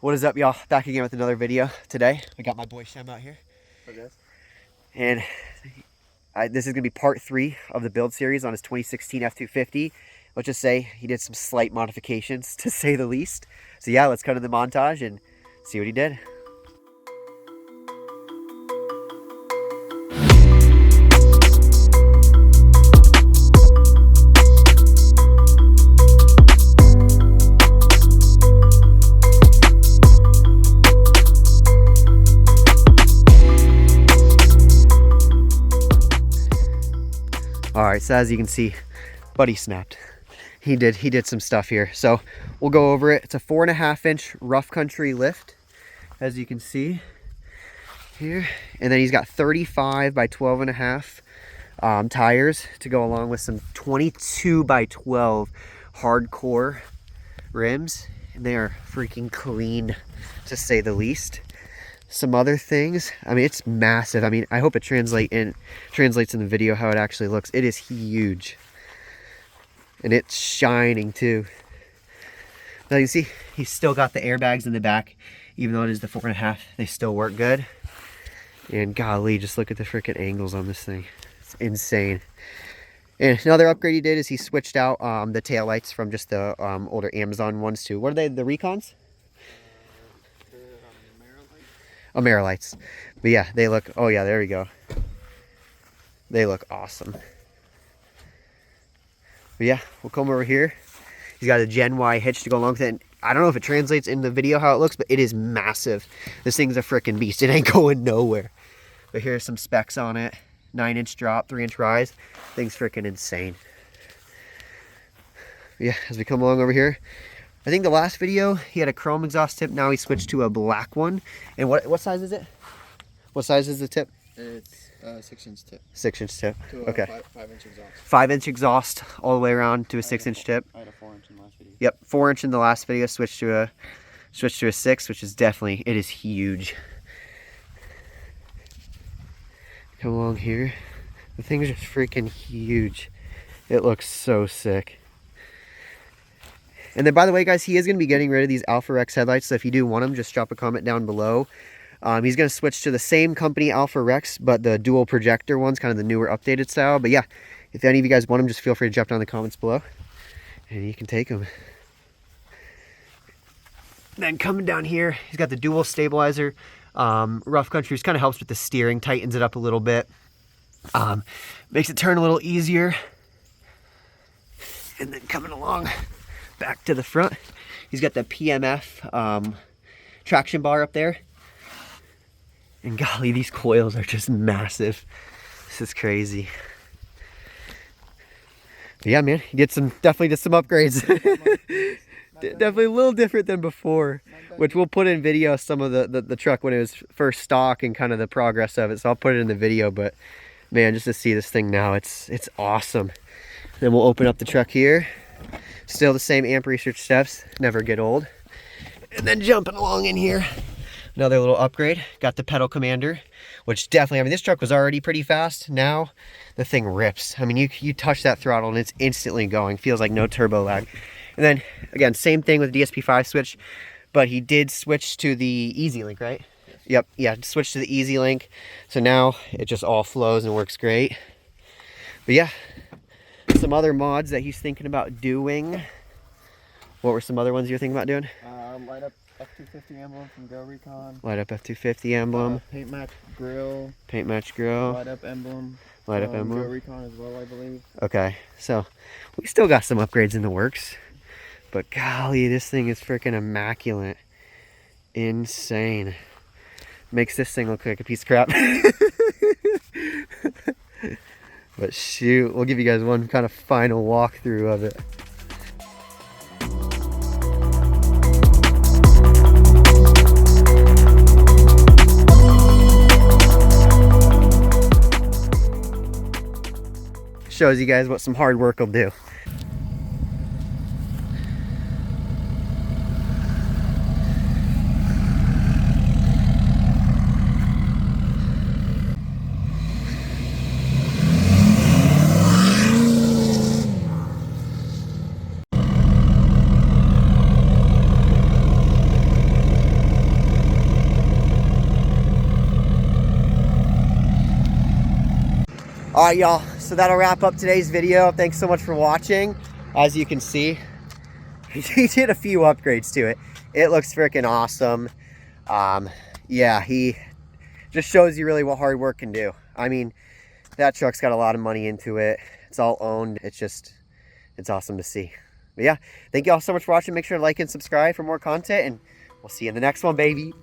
What is up, y'all? Back again with another video today. I got my boy Shem out here. Okay. And this is going to be part 3 of the build series on his 2016 F-250. Let's just say he did some slight modifications, to say the least. So yeah, let's cut in the montage and see what he did. All right, so as you can see, buddy snapped. He did some stuff here. So we'll go over it. It's a 4.5-inch rough country lift, as you can see here. And then he's got 35 by 12.5 tires to go along with some 22 by 12 hardcore rims. And they are freaking clean, to say the least. Some other things, I mean, it's massive. I mean, I hope it translates in the video how it actually looks. It is huge, and it's shining too. Now you can see he's still got the airbags in the back, even though it is the 4.5. They still work good. And golly, just look at the freaking angles on this thing. It's insane. And another upgrade he did is he switched out the taillights from just the older Amazon ones to, what are they, the Recons? Amerilights. But yeah, they look, oh yeah, there we go. They look awesome. But yeah, we'll come over here. He's got a Gen Y hitch to go along with it. And I don't know if it translates in the video how it looks, but it is massive. This thing's a freaking beast. It ain't going nowhere. But here's some specs on it. 9-inch drop, 3-inch rise. Thing's freaking insane. But yeah, as we come along over here, I think the last video he had a chrome exhaust tip. Now he switched to a black one. And what size is it? What size is the tip? It's 6-inch tip. 6-inch tip. To Okay. 5-inch exhaust. 5-inch exhaust all the way around to a 6-inch tip. I had a 4-inch in the last video. Yep, 4-inch in the last video. Switched to a 6, which is definitely, it is huge. Come along here. The thing's just freaking huge. It looks so sick. And then, by the way, guys, he is going to be getting rid of these Alpha Rex headlights. So if you do want them, just drop a comment down below. He's going to switch to the same company Alpha Rex, but the dual projector ones, kind of the newer updated style. But yeah, if any of you guys want them, just feel free to drop down in the comments below, and you can take them. Then coming down here, he's got the dual stabilizer. Rough country, which kind of helps with the steering, tightens it up a little bit. Makes it turn a little easier. And then coming along back to the front, he's got the PMF traction bar up there. And golly, these coils are just massive. This is crazy. But yeah, man, he definitely did some upgrades. Definitely a little different than before, which we'll put in video some of the truck when it was first stock and kind of the progress of it. So I'll put it in the video, but man, just to see this thing now, it's awesome. Then we'll open up the truck here. Still the same amp research steps, never get old. And then jumping along in here, another little upgrade. Got the pedal commander, which definitely, I mean, this truck was already pretty fast. Now the thing rips. I mean, you touch that throttle and it's instantly going. Feels like no turbo lag. And then again, same thing with the DSP-5 switch, but he did switch to the Easy Link, right? Yes. Yep, yeah, switch to the Easy Link. So now it just all flows and works great. But yeah, some other mods that he's thinking about doing. What were some other ones you're thinking about doing? Light up F-250 emblem from Go Recon. Light up F-250 emblem. Paint match grill. Paint match grill. Light up emblem. Light up emblem. Go Recon as well, I believe. Okay, so we still got some upgrades in the works. But golly, this thing is freaking immaculate. Insane. Makes this thing look like a piece of crap. But shoot, we'll give you guys one kind of final walkthrough of it. Shows you guys what some hard work will do. All right, y'all. So that'll wrap up today's video. Thanks so much for watching. As you can see, he did a few upgrades to it. It looks freaking awesome. Yeah, he just shows you really what hard work can do. I mean, that truck's got a lot of money into it. It's all owned. It's awesome to see. But yeah, thank you all so much for watching. Make sure to like and subscribe for more content, and we'll see you in the next one, baby.